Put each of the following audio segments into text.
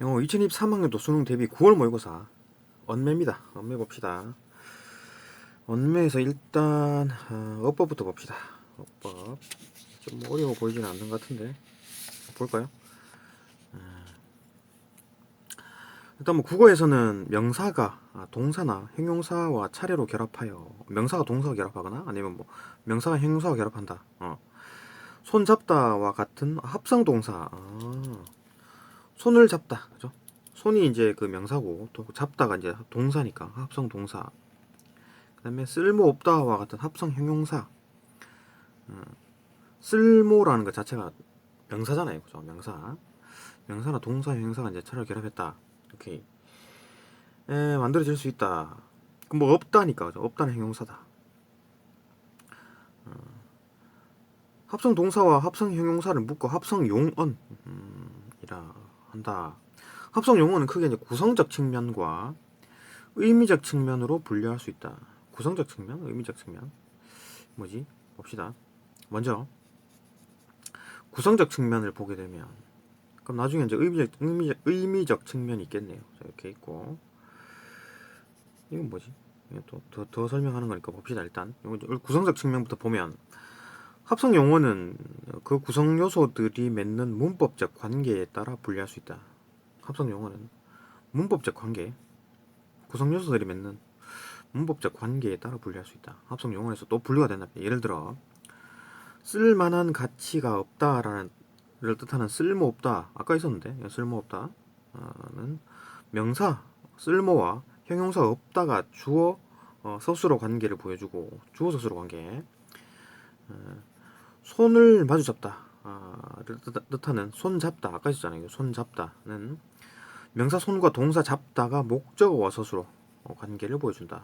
영어 2023학년도 수능 대비 9월 모의고사 언매입니다. 언매 봅시다. 언매에서 일단 어법부터 봅시다. 어법 좀 어려워 보이지는 않는 것 같은데 볼까요? 일단 뭐 국어에서는 명사가 동사나 형용사와 차례로 결합하여 명사가 동사와 결합하거나 아니면 뭐 명사가 형용사와 결합한다. 손 잡다와 같은 합성 동사. 손을 잡다, 그죠? 손이 이제 그 명사고 잡다가 이제 동사니까 합성 동사. 그다음에 쓸모없다와 같은 합성 형용사. 쓸모라는 것 자체가 명사잖아요, 그죠? 명사. 명사나 동사, 형용사가 이제 차례로 결합했다. 오케이. 만들어질 수 있다. 그럼 뭐 없다니까, 그죠? 없다는 형용사다. 합성 동사와 합성 형용사를 묶어 합성 용언이라 한다. 합성 용어는 크게 이제 구성적 측면과 의미적 측면으로 분류할 수 있다. 구성적 측면, 의미적 측면. 뭐지? 봅시다. 먼저 구성적 측면을 보게 되면 그럼 나중에 이제 의미적 측면이 있겠네요. 자, 이렇게 있고 이건 뭐지? 더 설명하는 거니까 봅시다. 일단 구성적 측면부터 보면 합성 용어는 그 구성 요소들이 맺는 문법적 관계에 따라 분류할 수 있다. 합성 용어는 문법적 관계, 구성 요소들이 맺는 문법적 관계에 따라 분류할 수 있다. 합성 용어에서 또 분류가 된다. 예를 들어 쓸만한 가치가 없다라는 를 뜻하는 쓸모없다. 아까 있었는데 쓸모없다는 명사 쓸모와 형용사 없다가 주어 서술어 관계를 보여주고 주어 서술어 관계. 손을 마주 잡다를 뜻하는 손 잡다. 아까 있었잖아요. 손 잡다는 명사 손과 동사 잡다가 목적어와 서술어 관계를 보여준다.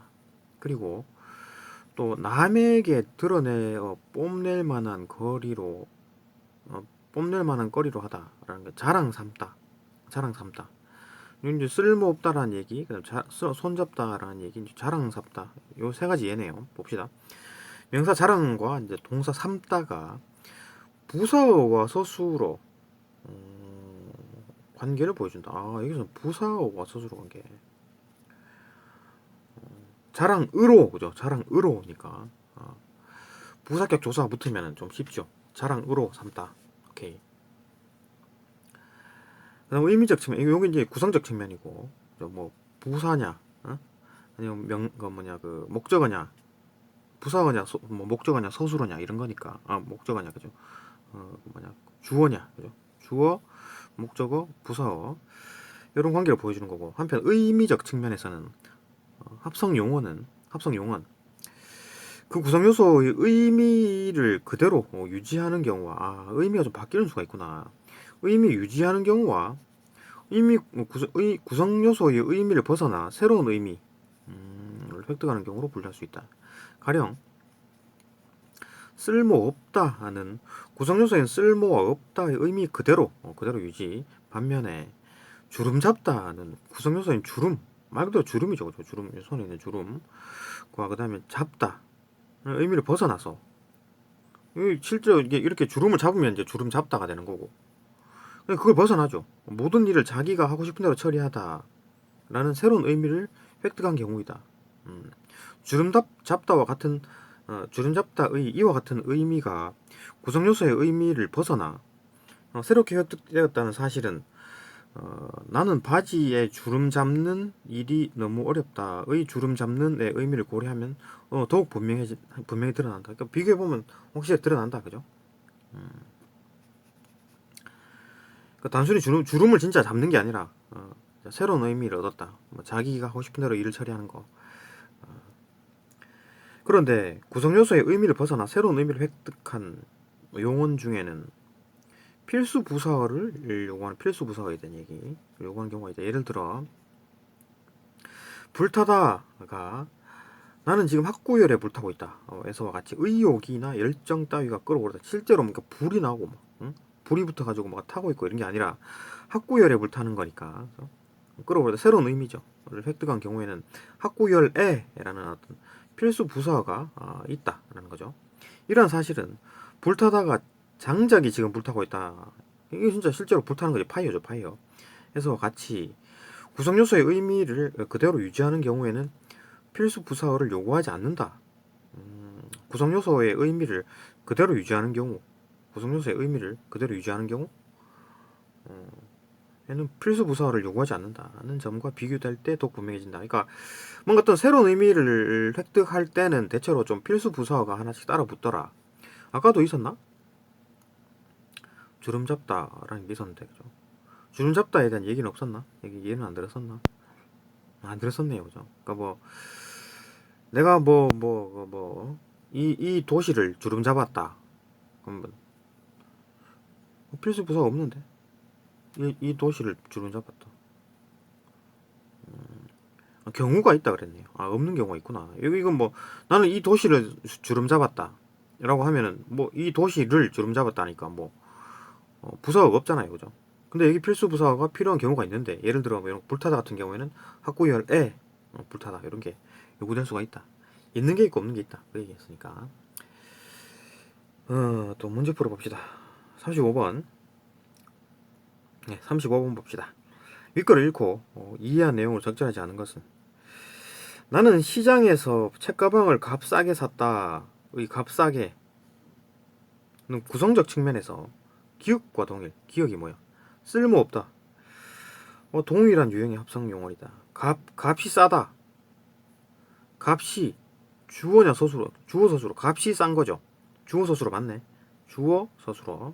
그리고 또 남에게 드러내어 뽐낼 만한 거리로 하다라는 게 자랑 삼다. 자랑 삼다. 이제 쓸모없다라는 얘기, 그다음 손잡다라는 얘기, 이제 자랑 삼다. 요 세 가지 얘네요. 봅시다. 명사 자랑과 이제 동사 삼다가 부사어와 서술어 관계를 보여준다. 여기서 부사어와 서술어 관계. 자랑으로, 그죠? 자랑으로니까 부사격 조사가 붙으면 좀 쉽죠. 자랑으로 삼다. 오케이. 그다음 의미적 측면, 이게 이제 구성적 측면이고, 뭐 부사냐, 아니면 그 목적어냐, 부사어냐, 뭐 목적어냐, 서술어냐 이런 거니까, 목적어냐, 그죠? 주어냐, 그죠? 주어, 목적어, 부사어 이런 관계를 보여주는 거고, 한편 의미적 측면에서는 합성 용어는 그 구성 요소의 의미를 그대로 유지하는 경우와 의미가 좀 바뀌는 수가 있구나. 의미 유지하는 경우와 구성 요소의 의미를 벗어나 새로운 의미를 획득하는 경우로 분류할 수 있다. 가령 쓸모없다는 구성 요소인 쓸모와 없다의 의미 그대로 유지. 반면에 주름 잡다는 구성 요소인 주름 말 그대로 주름이죠. 주름, 손에 있는 주름. 그 다음에 잡다 의미를 벗어나서 실제로 이렇게 주름을 잡으면 이제 주름 잡다가 되는 거고, 그걸 벗어나죠. 모든 일을 자기가 하고 싶은 대로 처리하다 라는 새로운 의미를 획득한 경우이다. 주름 잡다와 같은 주름 잡다의 이와 같은 의미가 구성 요소의 의미를 벗어나 새롭게 획득되었다는 사실은 나는 바지에 주름 잡는 일이 너무 어렵다의 주름 잡는의 의미를 고려하면 더욱 분명히 드러난다. 그러니까 비교해 보면 확실히 드러난다, 그죠? 그러니까 단순히 주름을 진짜 잡는 게 아니라 새로운 의미를 얻었다. 뭐 자기가 하고 싶은 대로 일을 처리하는 거. 그런데 구성 요소의 의미를 벗어나 새로운 의미를 획득한 용언 중에는 필수 부사어를 요구하는 필수 부사어에 대한 얘기 요구하는 경우가 있다. 예를 들어 불타다가 나는 지금 학구열에 불타고 있다. 에서와 같이 의욕이나 열정 따위가 끌어오르다. 실제로 뭔가 불이 나고 불이 붙어가지고 막 타고 있고 이런 게 아니라 학구열에 불타는 거니까 끌어오르다. 새로운 의미죠. 를 획득한 경우에는 학구열에라는 어떤 필수 부사어가 있다라는 거죠. 이러한 사실은 불타다가 장작이 지금 불타고 있다. 이게 진짜 실제로 불타는 거지. 파이어죠, 파이어. 해서 같이 구성 요소의 의미를 그대로 유지하는 경우에는 필수 부사어를 요구하지 않는다. 구성 요소의 의미를 그대로 유지하는 경우, 구성 요소의 의미를 그대로 유지하는 경우, 얘는 필수 부사어를 요구하지 않는다는 점과 비교될 때 더 분명해진다. 그러니까 뭔가 어떤 새로운 의미를 획득할 때는 대체로 좀 필수 부사어가 하나씩 따라 붙더라. 아까도 있었나? 주름 잡다라는 게 있었는데, 그죠? 주름 잡다에 대한 얘기는 없었나? 얘는 안 들었었나? 안 들었었네요, 그죠? 그러니까 뭐 내가 이 도시를 주름 잡았다. 그러면 필수 부사가 없는데 이 도시를 주름 잡았다. 경우가 있다 그랬네요. 아, 없는 경우가 있구나. 이건 뭐 나는 이 도시를 주름 잡았다라고 하면은 뭐 이 도시를 주름 잡았다니까 뭐 부사가 없잖아요, 그죠? 근데 여기 필수 부사가 필요한 경우가 있는데 예를 들어 뭐 이런 불타다 같은 경우에는 학구열에 불타다 이런 게 요구될 수가 있다. 있는 게 있고 없는 게 있다. 그 얘기했으니까. 또 문제 풀어봅시다. 35번. 네, 35번 봅시다. 윗글을 읽고 이해한 내용을 적절하지 않은 것은 나는 시장에서 책가방을 값싸게 샀다. 의 값싸게는 구성적 측면에서 기억과 동일. 기억이 뭐야? 쓸모없다. 동일한 유형의 합성 용어이다. 값이 싸다. 값이 주어냐 서술어? 주어 서술어. 값이 싼 거죠. 주어 서술어 맞네. 주어 서술어.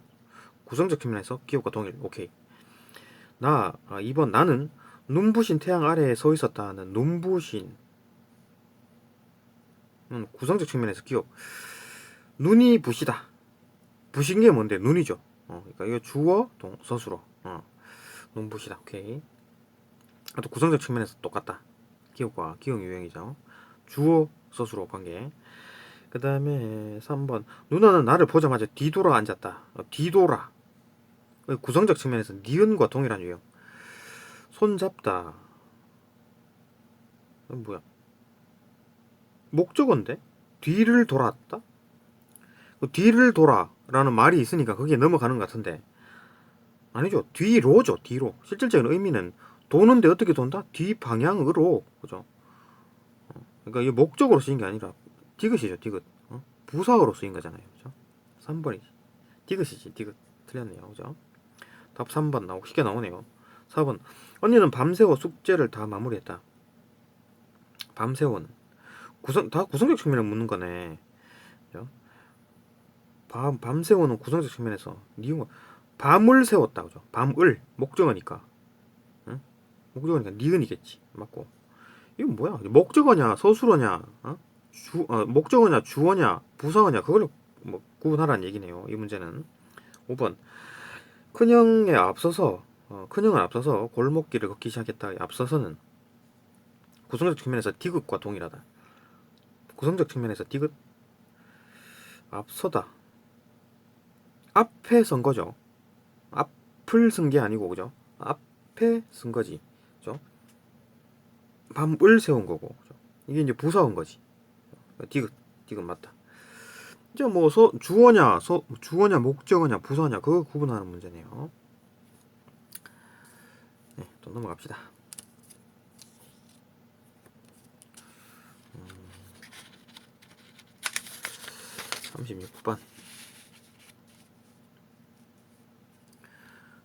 구성적 측면에서 기억과 동일. 오케이. 2번 나는 눈부신 태양 아래에 서 있었다는 눈부신 구성적 측면에서 기억. 눈이 부시다. 부신 게 뭔데? 눈이죠. 그러니까 이거 주어 서술어. 눈부시다. 오케이. 또 구성적 측면에서 똑같다. 기억과 기억 유형이죠. 주어 서술어 관계. 그 다음에 3번 누나는 나를 보자마자 뒤돌아 앉았다. 뒤돌아. 구성적 측면에서 니은과 동일한 유형. 손잡다. 뭐야? 목적어인데? 뒤를 돌았다? 뒤를 돌아라는 말이 있으니까 거기에 넘어가는 것 같은데 아니죠. 뒤로죠. 뒤로. 실질적인 의미는 도는데 어떻게 돈다? 뒤 방향으로. 그죠? 그러니까 이게 목적으로 쓰인 게 아니라 디귿이죠. 디귿. 부사어로 쓰인 거잖아요. 그죠? 3번이지. 디귿이지. 디귿. 틀렸네요. 그죠? 답 3번 나오고 쉽게 나오네요. 4번 언니는 밤새워 숙제를 다 마무리했다. 밤새워는 다 구성적 측면을 묻는 거네. 그죠? 밤새워는 구성적 측면에서 니은 밤을 세웠다. 그죠? 밤을 목적어니까. 응? 목적어니까 니은이겠지. 맞고. 이건 뭐야? 목적어냐 서술어냐? 목적어냐 주어냐 부사어냐 그걸 뭐 구분하라는 얘기네요. 이 문제는 5번 큰형에 앞서서 큰형을 앞서서 골목길을 걷기 시작했다. 앞서서는 구성적 측면에서 디귿과 동일하다. 구성적 측면에서 디귿 앞서다. 앞에 선 거죠. 앞을 쓴 게 아니고 그죠? 앞에 쓴 거지. 그죠? 밤을 세운 거고. 그죠? 이게 이제 부사인 거지. 디귿 맞다. 이제 뭐 주어냐 목적어냐 부사냐 그거 구분하는 문제네요. 네, 또 넘어갑시다. 36번.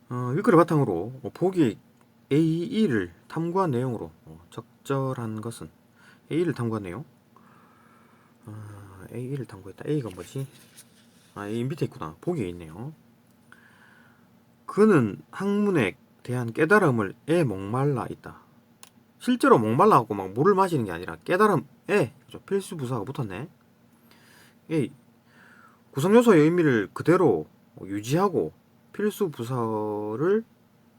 윗글을 바탕으로 보기 AE를 탐구한 내용으로 적절한 것은 A를 탐구한 내용. A를 탐구했다. A가 뭐지? A 밑에 있구나. 보기에 있네요. 그는 학문에 대한 깨달음을 에 목말라 있다. 실제로 목말라갖고 막 물을 마시는 게 아니라 깨달음에 필수 부사가 붙었네. A 구성 요소의 의미를 그대로 유지하고 필수 부사를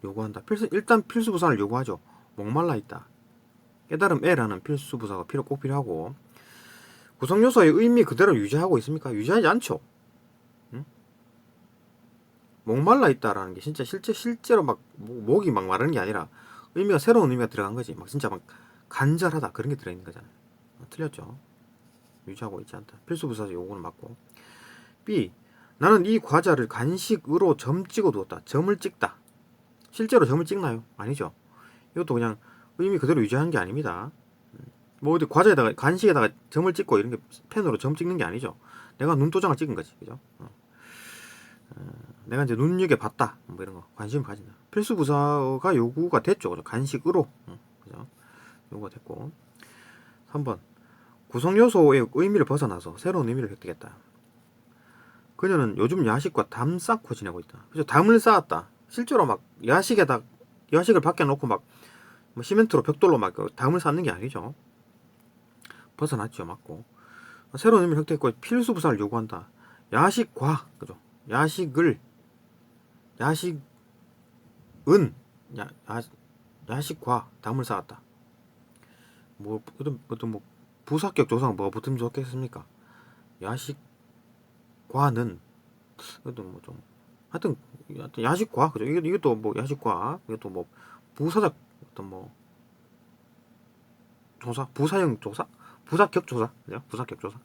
요구한다. 일단 필수 부사를 요구하죠. 목말라 있다. 깨달음에라는 필수 부사가 꼭 필요하고 구성 요소의 의미 그대로 유지하고 있습니까? 유지하지 않죠. 응? 목말라 있다라는 게 실제로 막 목이 막 마르는 게 아니라 새로운 의미가 들어간 거지. 막 진짜 막 간절하다 그런 게 들어있는 거잖아요. 틀렸죠. 유지하고 있지 않다. 필수 부사 요구는 맞고. B 나는 이 과자를 간식으로 점 찍어 두었다. 점을 찍다. 실제로 점을 찍나요? 아니죠. 이것도 그냥 의미 그대로 유지하는 게 아닙니다. 뭐 어디 과자에다가 간식에다가 점을 찍고 이런 게 펜으로 점 찍는 게 아니죠. 내가 눈도장을 찍은 거지, 그죠? 내가 이제 눈여겨 봤다, 뭐 이런 거 관심을 가진다. 필수 부사가 요구가 됐죠, 그죠? 간식으로, 그죠? 요구가 됐고. 3번 구성 요소의 의미를 벗어나서 새로운 의미를 획득했다. 그녀는 요즘 야식과 담 쌓고 지내고 있다. 그죠? 담을 쌓았다. 실제로 막 야식을 밖에 놓고 막 뭐 시멘트로 벽돌로 막 담을 쌓는 게 아니죠. 벗어났죠, 맞고. 새로운 의미를 획득했고 필수 부사를 요구한다. 야식과, 그죠? 야식은 야식과 담을 쌓았다. 뭐 어떤 뭐 부사격 조사가 뭐 붙으면 좋겠습니까? 야식과는 어떤 뭐 좀 하여튼 야식과, 그죠? 이것도 뭐 야식과, 이것도 뭐 부사적 어떤 뭐 조사, 부사형 조사, 부사격 조사, 그죠? 부사격 조사.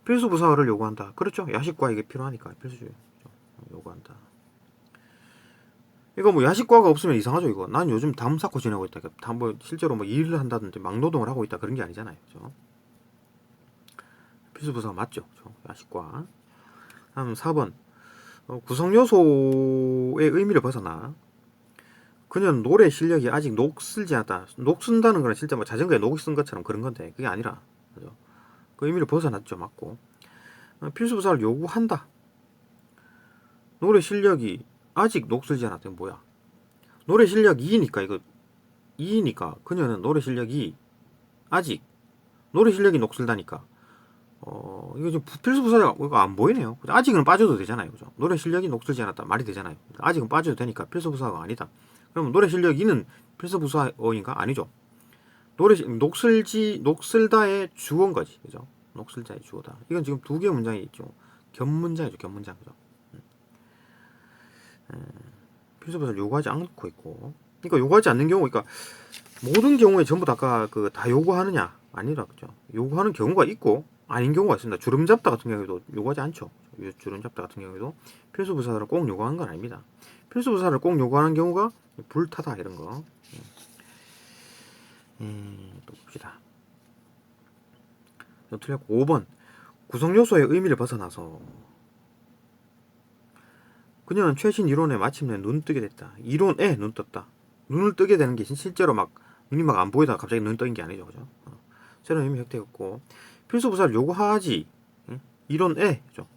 필수 부사를 요구한다. 그렇죠? 야식과 이게 필요하니까 필수죠. 요구한다. 이거 뭐 야식과가 없으면 이상하죠, 이거. 난 요즘 담 쌓고 지내고 있다. 뭐 실제로 뭐 일을 한다든지 막노동을 하고 있다, 그런 게 아니잖아요, 그죠? 필수 부사가 맞죠, 그죠? 야식과. 다음 4번 구성 요소의 의미를 벗어나 그녀는 노래 실력이 아직 녹슬지 않았다. 녹쓴다는 건 실제 뭐 자전거에 녹이 쓴 것처럼 그런 건데 그게 아니라, 그죠? 그 의미를 벗어났죠, 맞고. 필수 부사를 요구한다. 노래 실력이 아직 녹슬지 않았다. 이거 뭐야? 노래 실력 2니까 이거 2니까 그녀는 노래 실력이 아직 노래 실력이 녹슬다니까. 이거 지금 필수 부사가 이거 안 보이네요. 아직은 빠져도 되잖아요, 그죠? 노래 실력이 녹슬지 않았다 말이 되잖아요. 아직은 빠져도 되니까 필수 부사가 아니다. 그러면 노래 실력 2는 필수 부사어인가? 아니죠. 녹슬다의 주어인 거지, 그죠? 녹슬다의 주어다. 이건 지금 두 개의 문장이 있죠. 견문장이죠, 견문장, 그죠? 필수 부사를 요구하지 않고 있고, 그러니까 요구하지 않는 경우, 그러니까 모든 경우에 전부 다 다 요구하느냐? 아니라, 그죠? 요구하는 경우가 있고 아닌 경우가 있습니다. 주름 잡다 같은 경우에도 요구하지 않죠. 주름 잡다 같은 경우에도 필수 부사를 꼭 요구하는 건 아닙니다. 필수 부사를 꼭 요구하는 경우가 불타다 이런 거. 또 봅시다. 틀렸고 5번 구성 요소의 의미를 벗어나서 그녀는 최신 이론에 마침내 눈 뜨게 됐다. 이론에 눈 떴다. 눈을 뜨게 되는 게 실제로 막 눈이 막 안 보이다가 갑자기 눈 떠인 게 아니죠, 그죠? 새로운 의미 획득했고 필수 부사를 요구하지. 이론에, 그죠?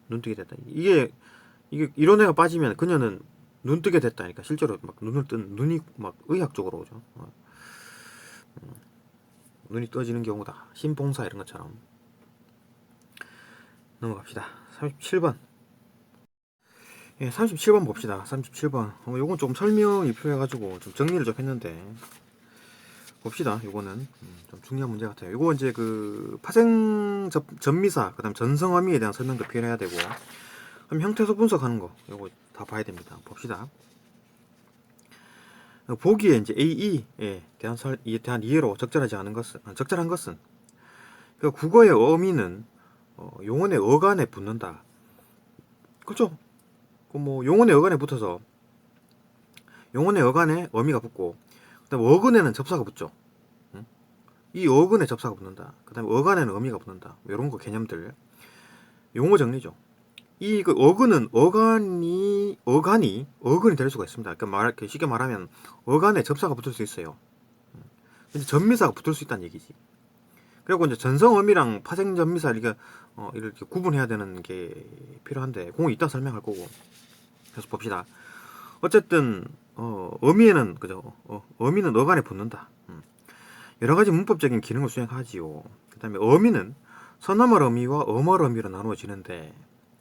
눈 뜨게 됐다. 이게 이론에가 빠지면 그녀는 눈 뜨게 됐다니까 실제로 막 눈이 막 의학적으로 오죠. 눈이 떠지는 경우다. 신봉사 이런 것처럼. 넘어갑시다. 37번. 예, 37번 봅시다. 37번. 요건 조금 설명이 필요해가지고 좀 정리를 좀 했는데 봅시다. 요거는 좀 중요한 문제 같아요. 요거 이제 그 파생 전미사, 그다음 전성어미에 대한 설명도 필요해야 되고, 그럼 형태소 분석하는 거 요거 다 봐야 됩니다. 봅시다. 보기에 이제 AE에 대한 이해로 적절한 것은 그 국어의 어미는 용언의 어간에 붙는다. 그렇죠? 그 뭐 용언의 어간에 붙어서 용언의 어간에 어미가 붙고, 그다음 어근에는 접사가 붙죠. 이 어근에 접사가 붙는다. 그다음에 어간에는 어미가 붙는다. 이런 거 개념들 용어 정리죠. 이 그 어근은 어간이 될 수가 있습니다. 그러니까 쉽게 말하면 어간에 접사가 붙을 수 있어요. 근데 전미사가 붙을 수 있다는 얘기지. 그리고 이제 전성어미랑 파생전미사 이렇게 구분해야 되는 게 필요한데 그건 이따 설명할 거고. 그래서 봅시다. 어쨌든 어미에는, 그죠? 어미는 어간에 붙는다. 여러 가지 문법적인 기능을 수행하지요. 그다음에 어미는 선어말 어미와 어말 어미로 나누어지는데,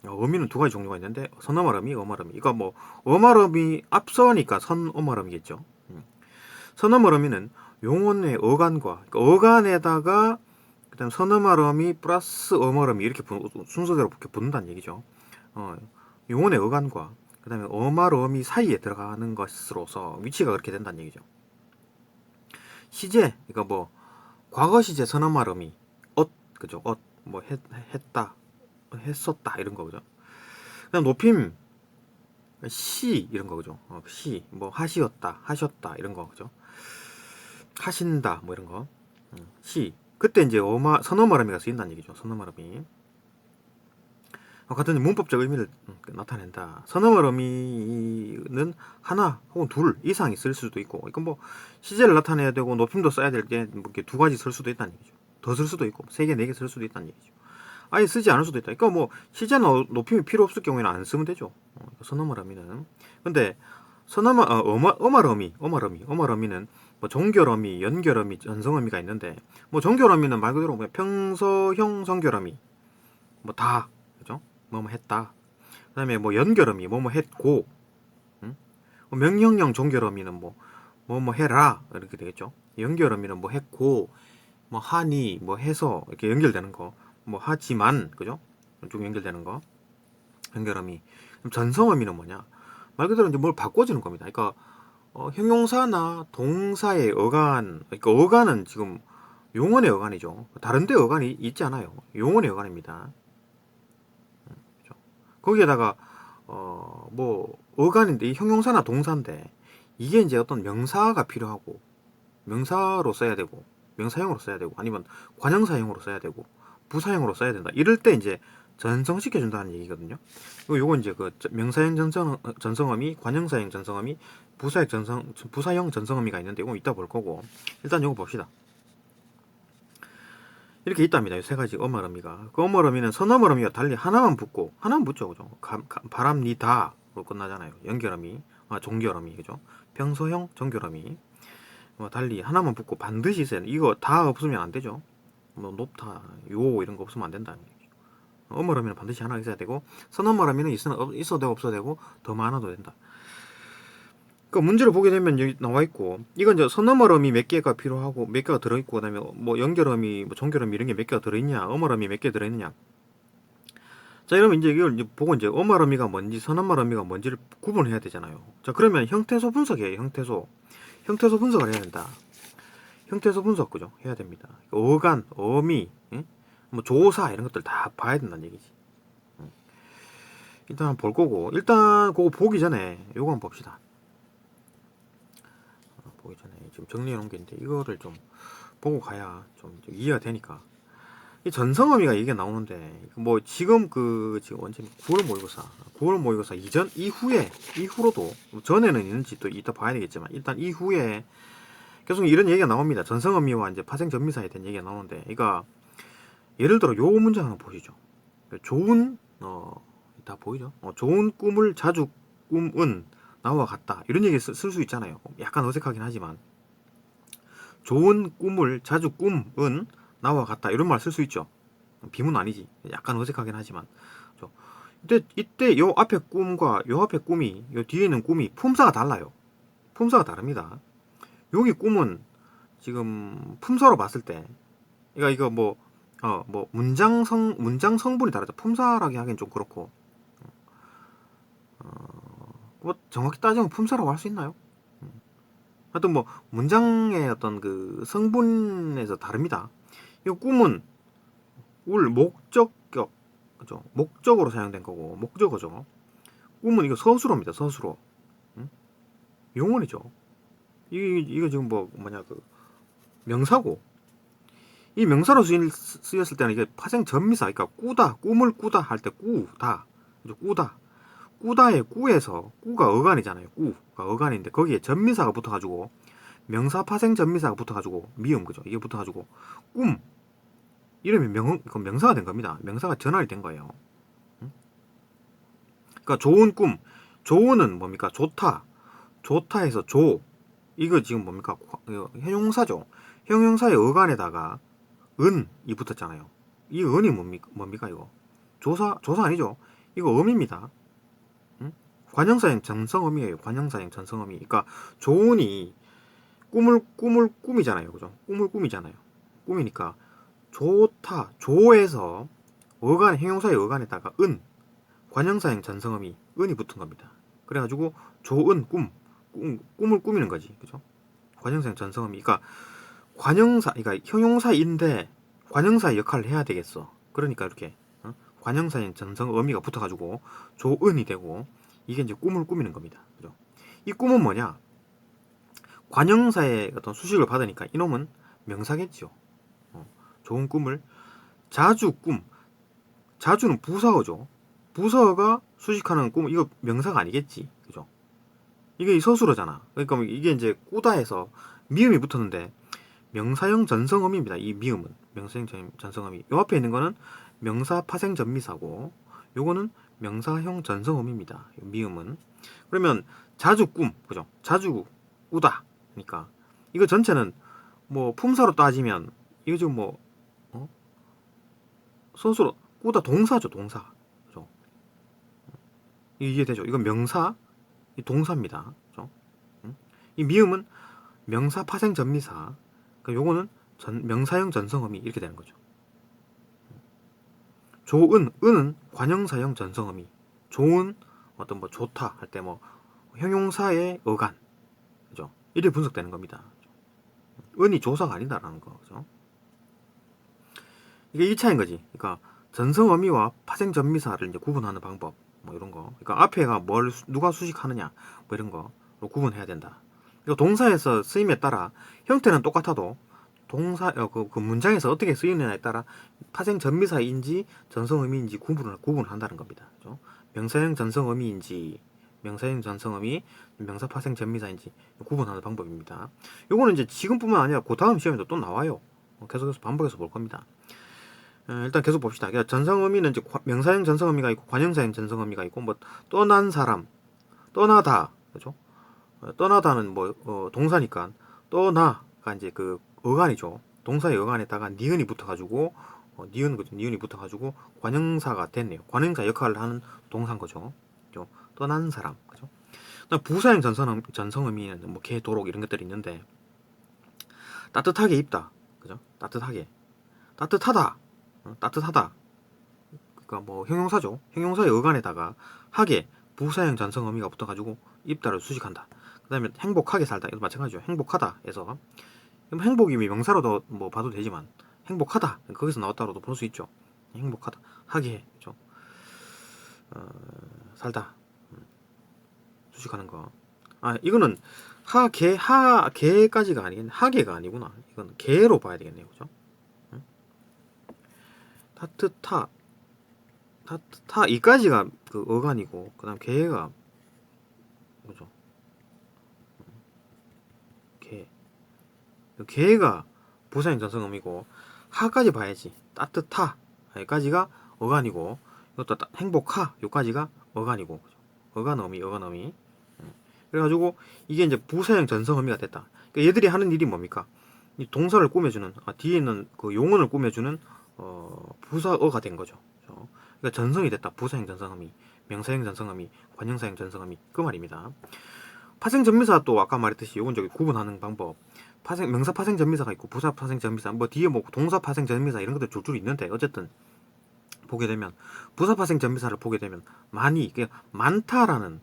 어미는 두 가지 종류가 있는데 선어말 어미, 어말 어미. 이거 뭐 어말 어미 앞서니까 선어말 어미겠죠. 선어말 어미는 용언의 어간과, 그러니까 어간에다가 그다음 선어말 어미 플러스 어말 어미 이렇게 순서대로 이렇게 붙는다는 얘기죠. 용언의 어간과 그다음에 어말 어미 사이에 들어가는 것으로서 위치가 그렇게 된다는 얘기죠. 시제, 그러니까 뭐 과거 시제 선어말 어미, 그죠? 뭐 했다, 했었다 이런 거죠. 그다음 높임, 시 이런 거 그죠? 시 뭐 하시었다, 하셨다 이런 거 그죠? 하신다 뭐 이런 거. 시 그때 이제 선어말음이가 쓰인다는 얘기죠. 선어말음이 같은 문법적 의미를 나타낸다. 선어말음이는 하나 혹은 둘 이상이 쓸 수도 있고, 이건 뭐 시제를 나타내야 되고 높임도 써야 될 때 이렇게 두 가지 쓸 수도 있다는 얘기죠. 더 쓸 수도 있고 세 개, 네 개 쓸 수도 있다는 얘기죠. 아예 쓰지 않을 수도 있다. 그러니까 뭐 시제나 높임이 필요 없을 경우에는 안 쓰면 되죠. 선어말음이는. 근데 어말어미는 뭐 종결어미, 연결어미, 전성어미가 있는데, 뭐 종결어미는 말 그대로 뭐 평서형 성결어미 뭐 다 그죠? 뭐뭐 했다. 그다음에 뭐 연결어미 뭐뭐 했고, 응? 명령형 종결어미는 뭐뭐 해라 이렇게 되겠죠. 연결어미는 뭐 했고, 뭐 하니, 뭐 해서 이렇게 연결되는 거, 뭐 하지만 그죠? 좀 연결되는 거 연결어미. 그럼 전성어미는 뭐냐? 말 그대로 이제 뭘 바꿔주는 겁니다. 그러니까 형용사나 동사의 어간, 그러니까 어간은 지금 용언의 어간이죠. 다른데 어간이 있지 않아요. 용언의 어간입니다. 그렇죠? 거기에다가 뭐 어간인데 이 형용사나 동사인데 이게 이제 어떤 명사가 필요하고 명사로 써야 되고 명사형으로 써야 되고 아니면 관형사형으로 써야 되고 부사형으로 써야 된다. 이럴 때 이제 전성시켜 준다는 얘기거든요. 요거 이제 그 명사형 전성어미, 관형사형 전성어미, 부사형 전성어미가 있는데 이거 이따 볼 거고, 일단 요거 봅시다. 이렇게 있답니다. 세 가지 어말어미가. 그 어말어미는 선어말어미와 달리 하나만 붙고, 하나만 붙죠, 그죠? 바람니다로 끝나잖아요. 연결어미, 종결어미, 그죠? 평소형 종결어미. 달리 하나만 붙고 반드시 있어야 돼. 이거 다 없으면 안 되죠. 뭐 높다, 요 이런 거 없으면 안 된다는 얘기죠. 어말어미는 반드시 하나 있어야 되고, 선어말어미는 있어도 되고 없어도 되고 더 많아도 된다. 그 문제를 보게 되면 여기 나와 있고, 이건 이제 선어말어미 몇 개가 필요하고 몇 개가 들어있고, 그다음에 뭐 연결어미, 뭐 종결어미 이런 게 몇 개가 들어있냐, 어말어미 몇 개 들어있느냐. 자, 이러면 이제 이걸 이제 보고 이제 어말어미가 뭔지 선어말어미가 뭔지를 구분해야 되잖아요. 자, 그러면 형태소 분석이에요. 형태소 분석을 해야 된다. 형태소 분석 그죠? 해야 됩니다. 어간, 어미, 뭐 조사 이런 것들 다 봐야 된다는 얘기지. 일단 볼 거고, 일단 그거 보기 전에 요거 한번 봅시다. 보기 전에 지금 정리해 놓은 게 있는데 이거를 좀 보고 가야 좀 이해가 되니까. 이 전성어미가 이게 나오는데 뭐 지금 지금 언제 9월 모의고사 이후로도 전에는 있는지 또 이따 봐야 되겠지만, 일단 이후에 계속 이런 얘기가 나옵니다. 전성어미와 이제 파생전미사에 대한 얘기가 나오는데, 그러니까 예를 들어 요 문장 한번 보시죠. 좋은 다 보이죠? 좋은 꿈을 자주 꿈은 나와 같다. 이런 얘기 쓸 수 있잖아요. 약간 어색하긴 하지만 좋은 꿈을 자주 꿈은 나와 같다. 이런 말 쓸 수 있죠. 비문 아니지. 약간 어색하긴 하지만. 이때 요 앞에 꿈과 요 앞에 꿈이, 요 뒤에 있는 꿈이 품사가 달라요. 품사가 다릅니다. 여기 꿈은 지금 품사로 봤을 때, 그러니까 이거 뭐 문장 성분이 다르다. 품사라기 하기엔 좀 그렇고, 뭐 정확히 따지면 품사라고 할 수 있나요? 하여튼 뭐 문장의 어떤 그 성분에서 다릅니다. 이 꿈은 목적격, 그죠? 목적으로 사용된 거고, 목적어죠. 꿈은 이거 서술어입니다. 서술어. 용언이죠. 이거 지금 명사고, 이 명사로 쓰였을 때는 이게 파생 전미사, 그러니까 꾸다, 꿈을 꾸다 할 때 꾸다, 그죠? 꾸다의 꾸에서, 꾸가 어간이잖아요. 꾸가 어간인데 거기에 전미사가 붙어가지고, 명사 파생 전미사가 붙어가지고, 미음, 그죠? 이게 붙어가지고 꿈 이러면 명사가 된 겁니다. 명사가 전환이 된 거예요. 그러니까 좋은 꿈, 좋은은 뭡니까? 좋다에서 이거 지금 뭡니까? 형용사죠. 형용사의 어간에다가 은이 붙었잖아요. 이 은이 뭡니까 이거? 조사 아니죠? 이거 음입니다. 관형사형 전성음이에요. 관형사형 전성음이. 그러니까 좋은이 꿈이잖아요. 그죠? 꿈이잖아요. 꿈이니까 좋다, 조에서 형용사의 어간에다가 관형사형 전성음이 은이 붙은 겁니다. 그래가지고 좋은 꿈을 꾸미는 거지. 그죠? 관형사형 전성음이. 그러니까 그러니까 형용사인데 관형사의 역할을 해야 되겠어. 그러니까 이렇게 관형사형 전성어미가 붙어가지고 조은이 되고, 이게 이제 꿈을 꾸미는 겁니다. 그죠? 이 꿈은 뭐냐? 관형사의 어떤 수식을 받으니까 이놈은 명사겠죠. 좋은 꿈을 자주 자주는 부사어죠. 부사어가 수식하는 꿈 이거 명사가 아니겠지. 그죠? 이게 서술어잖아. 그러니까 이게 이제 꾸다해서 미음이 붙었는데 명사형 전성음입니다. 이 미음은 명사형 전성음이. 요 앞에 있는 거는 명사 파생 전미사고 요거는 명사형 전성음입니다. 요 미음은. 그러면 자주 그죠? 자주 꾸다. 그러니까 이거 전체는 뭐 품사로 따지면 이거 지금 뭐 서술어 꾸다 동사죠. 동사. 그죠? 이해되죠? 이건 명사 이 동사입니다. 그죠? 이 미음은 명사 파생 전미사. 그러니까 요거는 명사형 전성음이 이렇게 되는 거죠. 은은 관형사형 전성음이. 좋은 어떤 뭐 좋다 할 때 뭐 형용사의 어간. 그죠? 이렇게 분석되는 겁니다. 은이 조사가 아니다라는 거. 그죠? 이게 1차인 거지. 그러니까 전성어미와 파생전미사를 이제 구분하는 방법. 뭐 이런 거. 그러니까 앞에가 누가 수식하느냐. 뭐 이런 거로 구분해야 된다. 그리고 동사에서 쓰임에 따라 형태는 똑같아도 그 문장에서 어떻게 쓰이느냐에 따라 파생전미사인지 전성어미인지 구분한다는 겁니다. 그죠? 명사형 전성어미인지 명사형 전성어미, 명사 파생 전미사인지 구분하는 방법입니다. 요거는 이제 지금뿐만 아니라 그 다음 시험에도 또 나와요. 계속해서 반복해서 볼 겁니다. 일단 계속 봅시다. 그러니까 전성어미는 이제 명사형 전성어미가 있고 관형사형 전성어미가 있고 뭐 떠난 사람, 떠나다, 그죠? 떠나다는 뭐 동사니까 떠나가 이제 그 어간이죠. 동사의 어간에다가 니은이 붙어가지고 니은이 붙어가지고 관형사가 됐네요. 관형사 역할을 하는 동사인 거죠. 그죠? 떠난 사람, 그죠? 부사형 전성어미는 뭐 개, 도록 이런 것들이 있는데 따뜻하게 입다, 그죠? 따뜻하게, 따뜻하다, 따뜻하다. 그러니까 뭐 형용사죠. 형용사의 어간에다가 하게 부사형 전성어미가 붙어가지고 입다를 수식한다. 그다음에 행복하게 살다 이것도 마찬가지죠. 행복하다 해서 행복이 명사로도 뭐 봐도 되지만 행복하다 거기서 나왔다로도 볼 수 있죠. 행복하다 하게 그죠? 살다 수식하는 거. 아 이거는 하계까지가 아니겠네. 하계가 아니구나. 이건 계로 봐야 되겠네요. 그죠? 따뜻하 이까지가 그 어간이고 그다음 계가 뭐죠? 계가 부사형 전성음이고 하까지 봐야지. 따뜻하 여기까지가 어간이고 이것도 행복하 여기까지가 어간이고 어간어미 그래가지고 이게 이제 부사형 전성어미가 됐다. 그러니까 얘들이 하는 일이 뭡니까? 이 동사를 꾸며주는 뒤에 있는 그 용언을 꾸며주는 부사어가 된 거죠. 그러니까 전성이 됐다. 부사형 전성어미, 명사형 전성어미, 관형사형 전성어미 그 말입니다. 파생 전미사 또 아까 말했듯이 요건 저기 구분하는 방법. 명사 파생 전미사가 있고 부사 파생 전미사 뭐 뒤에 뭐 동사 파생 전미사 이런 것들 줄줄 있는데 어쨌든 보게 되면 부사 파생 전미사를 보게 되면 많이 많다라는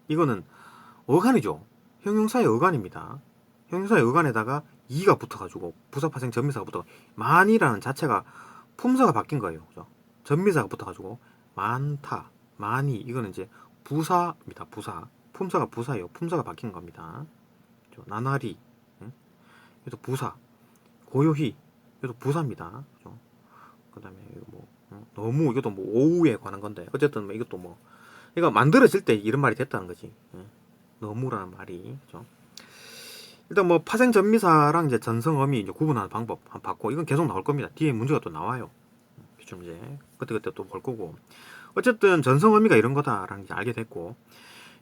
이거는 어간이죠. 형용사의 어간입니다. 형용사의 어간에다가 이가 붙어가지고 부사 파생 전미사가 붙어 많이라는 자체가 품사가 바뀐 거예요. 그죠? 전미사가 붙어가지고 많다, 많이 이거는 이제 부사입니다. 부사 품사가 부사예요. 품사가 바뀐 겁니다. 그죠? 나날이 이것도 부사 고요히 이것도 부사입니다. 그죠? 그다음에 이거 뭐 너무 이것도 뭐 오후에 관한 건데 어쨌든 뭐 이것도 뭐 이거 만들어질 때 이런 말이 됐다는 거지. 너무라는 말이. 그죠? 일단 뭐 파생 전미사랑 이제 전성어미 이제 구분하는 방법 한번 봤고 이건 계속 나올 겁니다. 뒤에 문제가 또 나와요. 좀 이제 그때 또 볼 거고. 어쨌든 전성어미가 이런 거다라는 게 알게 됐고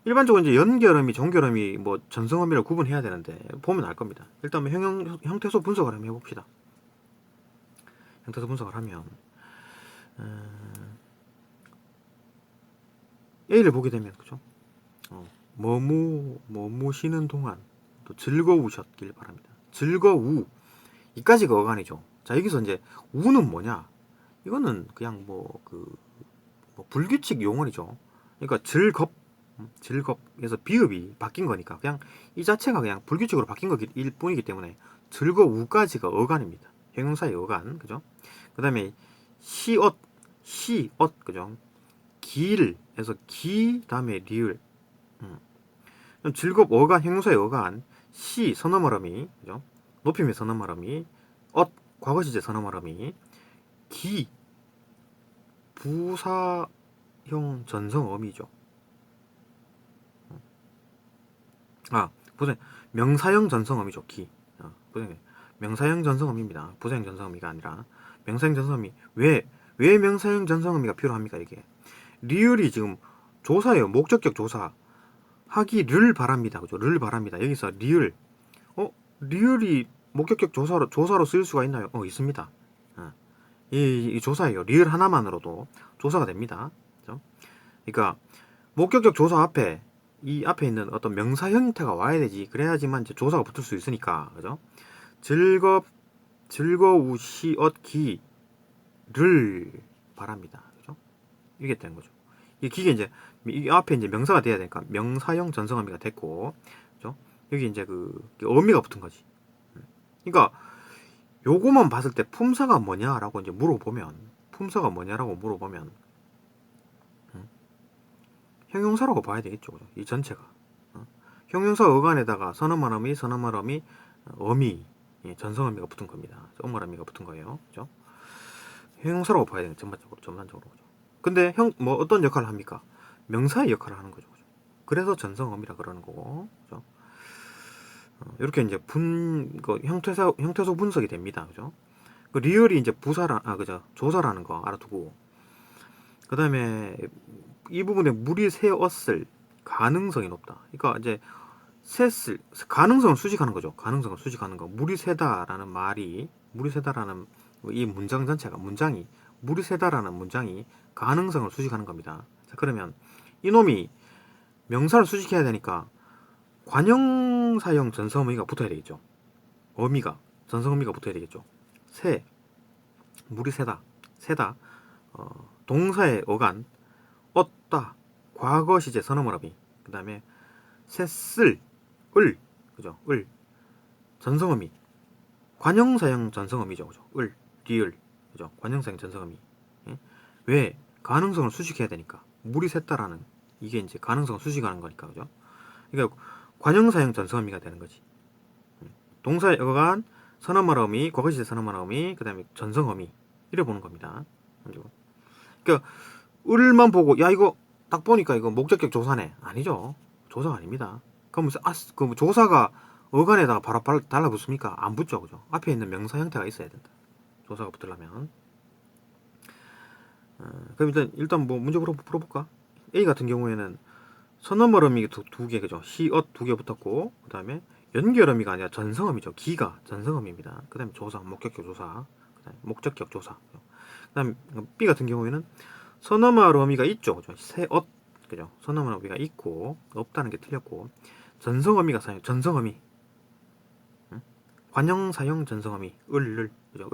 일반적으로 이제 연결어미, 종결어미 뭐 전성어미를 구분해야 되는데 보면 알 겁니다. 일단 뭐 형태소 분석을 한번 해봅시다. 형태소 분석을 하면 A를 보게 되면 그죠? 쉬는 동안 또 즐거우셨길 바랍니다. 즐거우 이까지가 어간이죠. 자 여기서 이제 우는 뭐냐? 이거는 그냥 뭐 불규칙 용언이죠. 그러니까 즐겁에서 비읍이 바뀐 거니까 그냥 이 자체가 그냥 불규칙으로 바뀐 거일 뿐이기 때문에 즐거우까지가 어간입니다. 형용사의 어간 그죠? 그 다음에 시옷 그죠? 길에서 기 다음에 리을. 그럼 즐겁 어간 형용사의 어간 시 서너머러미 그죠? 높임의 서너머러미 과거 시제 서너머러미 기 부사형 전성어미죠. 부사 명사형 전성어미죠. 부사형 명사형 전성어미입니다. 부사형 전성어미가 아니라 명사형 전성어미. 왜 명사형 전성어미가 필요합니까? 이게 리을이 지금 조사예요. 목적격 조사 하기를 바랍니다. 그죠? 를 바랍니다. 여기서 리을 리을이 목적격 조사로 쓸 수가 있나요? 있습니다. 이 조사예요. 리을 하나만으로도 조사가 됩니다. 그죠? 그러니까 목적격 조사 앞에 이 앞에 있는 어떤 명사 형태가 와야 되지. 그래야지만 이제 조사가 붙을 수 있으니까. 그죠? 즐거우시었기를 바랍니다. 그죠? 이게 되는 거죠. 이 기계 이제 이 앞에 이제 명사가 돼야 되니까 명사형 전성어미가 됐고, 그죠? 여기 이제 그 어미가 붙은 거지. 그러니까 요거만 봤을 때 품사가 뭐냐라고 이제 물어보면 형용사라고 봐야 되겠죠. 그죠? 이 전체가 형용사 어간에다가 선어말어미 어미 전성어미가 붙은 겁니다. 어머어미가 붙은 거예요. 그죠? 형용사라고 봐야 되는 전반적으로. 그죠? 근데 뭐 어떤 역할을 합니까? 명사의 역할을 하는 거죠. 그죠? 그래서 전성어미라 그러는 거고. 그죠? 이렇게 이제 형태소 분석이 됩니다. 그죠? 그 리을이 이제 그죠? 조사라는 거 알아두고. 그 다음에 이 부분에 물이 새었을 가능성이 높다. 그러니까 이제 샜을 가능성을 수식하는 거죠. 가능성을 수식하는 거. 물이 새다라는 이 문장 전체가 물이 새다라는 문장이 가능성을 수식하는 겁니다. 자, 그러면 이놈이 명사를 수식해야 되니까 관형사형 전성어미가 붙어야 되겠죠. 전성어미가 붙어야 되겠죠. 물이 새다. 동사의 어간 얻다 과거 시제 선어머러미 그 다음에 샜을 그죠? 전성어미 관형사형 전성어미죠. 그죠? 리을 그죠? 관형사형 전성어미. 왜 가능성을 수식해야 되니까 물이 샜다라는 이게 이제 가능성을 수식하는 거니까 그죠? 그러니까 관형사형 전성어미가 되는 거지. 동사의 어간 선어말어미 과거 시제 선어말어미 그 다음에 전성어미 이래 보는 겁니다. 그러니까 을만 보고 야 이거 딱 보니까 이거 목적격 조사네 아니죠. 조사가 아닙니다. 그럼 그 조사가 어간에다가 바로 달라붙습니까? 안 붙죠. 그죠? 앞에 있는 명사 형태가 있어야 된다. 조사가 붙으려면. 그럼 일단 뭐 문제 풀어볼까? A 같은 경우에는 선어멀어미 두 개, 그죠? 시엇 두 개 붙었고, 그 다음에 연결어미가 아니라 전성어미죠. 기가 전성어미입니다. 그 다음에 조사, 목적격 조사, 그 다음에 목적격 조사. 그 다음에 B 같은 경우에는 선어말어미가 있죠. 그죠? 새엇, 그죠? 선어말어미가 있고, 없다는 게 틀렸고, 전성어미가 전성어미. 관형사형 전성어미, 그죠?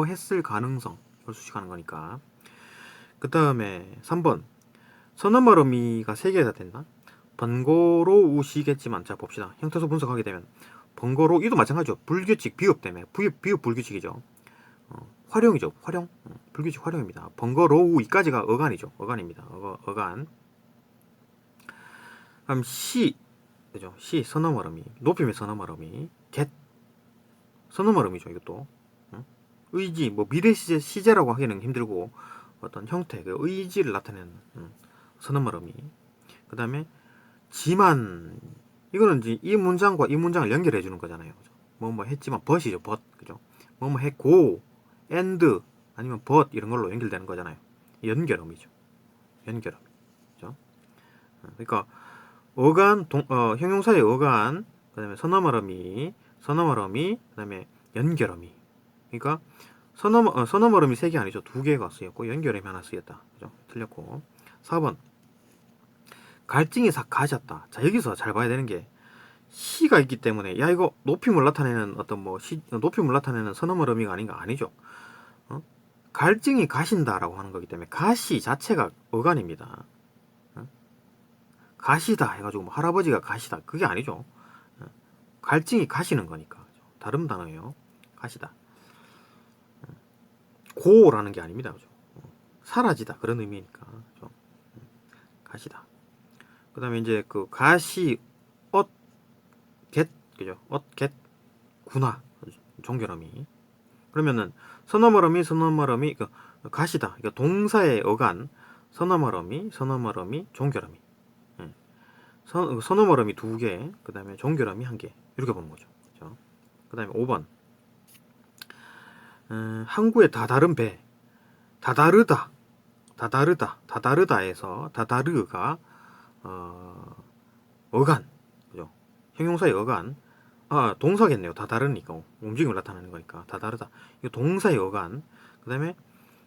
했을 가능성, 이걸 수식하는 거니까. 그 다음에 3번. 선어말어미가 3개가 된다. 번거로우시겠지만, 자 봅시다. 형태소 분석하게 되면 번거로 이도 마찬가지죠. 불규칙 비읍 때문에 비읍 불규칙이죠. 활용이죠. 불규칙 활용입니다. 번거로우 이까지가 어간이죠. 어간입니다. 어간. 그럼 그죠? 선어말어미 높임의 선어말어미 선어말어미죠. 이것도 의지 미래 시제라고 하기는 힘들고 어떤 형태 그 의지를 나타내는 선어말어미. 그 다음에 지만 이거는 이제 이 문장과 이 문장을 연결해 주는 거잖아요. 뭐 했지만 but이죠. 그죠? 뭐 했고 and 아니면 but 이런 걸로 연결되는 거잖아요. 연결어미죠. 그죠? 그러니까 어간 형용사의 어간 그다음에 선어말어미 그다음에 연결어미. 그러니까 선어말어미 3개 아니죠. 2개가 쓰였고 연결어미 하나 쓰였다. 그죠? 틀렸고. 4번 갈증이 싹 가셨다. 자 여기서 잘 봐야 되는 게 시가 있기 때문에 야 이거 높임을 나타내는 어떤 높임을 나타내는 선어말어미가 아닌가 아니죠. 갈증이 가신다라고 하는 거기 때문에 가시 자체가 어간입니다. 가시다 해가지고 할아버지가 가시다 그게 아니죠. 갈증이 가시는 거니까 다른 단어예요. 가시다. 고라는 게 아닙니다. 그죠? 사라지다 그런 의미니까 그죠? 가시다. 그다음에 이제 그 가시 엇겟 그죠? 엇겟 구나 종결음이. 그러면은 서너머러미 그 가시다. 그러니까 동사의 어간 서너머러미 종결음이. 예. 서너머러미 두 개, 그다음에 종결음이 한 개. 이렇게 보는 거죠. 그죠? 그다음에 5번. 항구의 다다른 배. 다다르다. 다다르다에서 다다르가 어간. 그죠? 형용사의 어간. 아, 동사겠네요. 다다르니까. 움직임을 나타내는 거니까. 다다르다. 이거 동사의 어간. 그다음에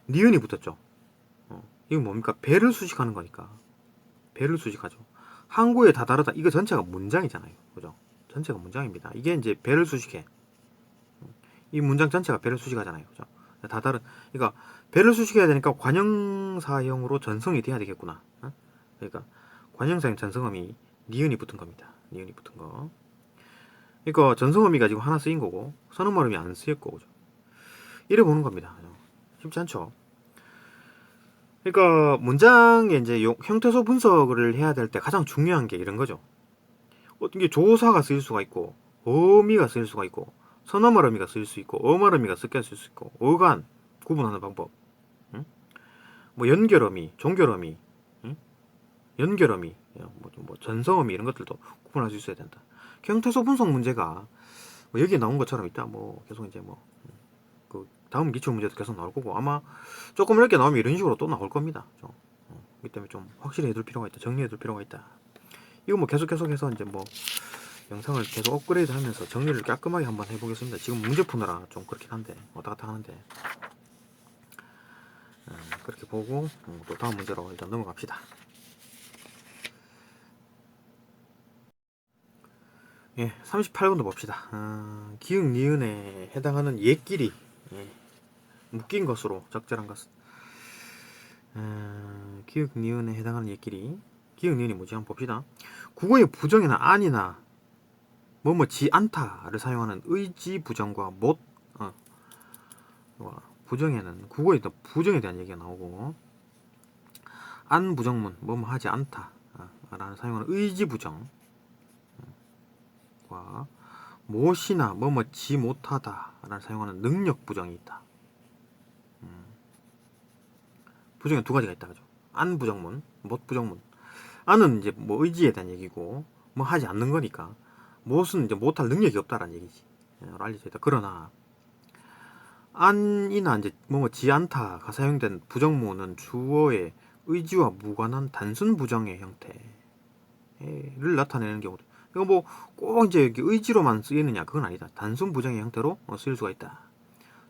니은이 붙었죠. 이거 뭡니까? 배를 수식하는 거니까. 배를 수식하죠. 항구에 다다르다. 이거 전체가 문장이잖아요. 그죠? 전체가 문장입니다. 이게 이제 배를 수식해. 이 문장 전체가 배를 수식하잖아요. 그죠? 다다른, 그러니까 배를 수식해야 되니까 관형사형으로 전성이 돼야 되겠구나. 그러니까 관형사형 전성어미 니은이 붙은 겁니다. 니은이 붙은 거. 그러니까 전성어미가 지금 하나 쓰인 거고 선어말음이 안 쓰였고, 그죠? 이래 보는 겁니다. 쉽지 않죠? 그러니까 문장의 이제 형태소 분석을 해야 될 때 가장 중요한 게 이런 거죠. 어떤 게 조사가 쓰일 수가 있고, 어미가 쓰일 수가 있고, 선어말어미가 쓰일 수 있고, 어말어미가 섞여 쓸 수 있고, 어간 구분하는 방법. 응? 뭐 연결어미, 종결어미, 응? 연결어미, 뭐 전성어미 이런 것들도 구분할 수 있어야 된다. 형태소 분석 문제가 뭐 여기에 나온 것처럼 있다. 뭐 계속 이제 그 다음 기출 문제도 계속 나올 거고, 아마 조금 이렇게 나오면 이런 식으로 또 나올 겁니다. 이 때문에 좀 확실히 해둘 필요가 있다. 정리해둘 필요가 있다. 이거 뭐 계속해서 이제 뭐 영상을 계속 업그레이드 하면서 정리를 깔끔하게 한번 해보겠습니다. 지금 문제 푸느라 좀 그렇긴 한데 왔다 갔다 하는데 그렇게 보고 또 다음 문제로 일단 넘어갑시다. 예, 38번도 봅시다. 기역 니은에 해당하는 옛길이 묶인 것으로 적절한 것은 기역 니은에 해당하는 옛길이 기역 니은이 뭐지 한번 봅시다. 국어의 부정이나 안이나 뭐뭐지 않다를 사용하는 의지 부정과 못 부정에는 국어에 또 부정에 대한 얘기가 나오고, 안 부정문 뭐뭐 하지 않다 라는 사용하는 의지 부정과 못이나 뭐뭐지 못하다 라는 사용하는 능력 부정이 있다. 부정에 두 가지가 있다. 그죠? 안 부정문, 못 부정문. 안은 이제 뭐 의지에 대한 얘기고 뭐 하지 않는 거니까, 못은 이제 못할 능력이 없다라는 얘기지. 알려져 있다. 그러나 안이나 이제 뭐지 않다가 사용된 부정문은 주어의 의지와 무관한 단순 부정의 형태를 나타내는 경우도. 이거 뭐 꼭 이제 여기 의지로만 쓰이느냐 그건 아니다. 단순 부정의 형태로 쓰일 수가 있다.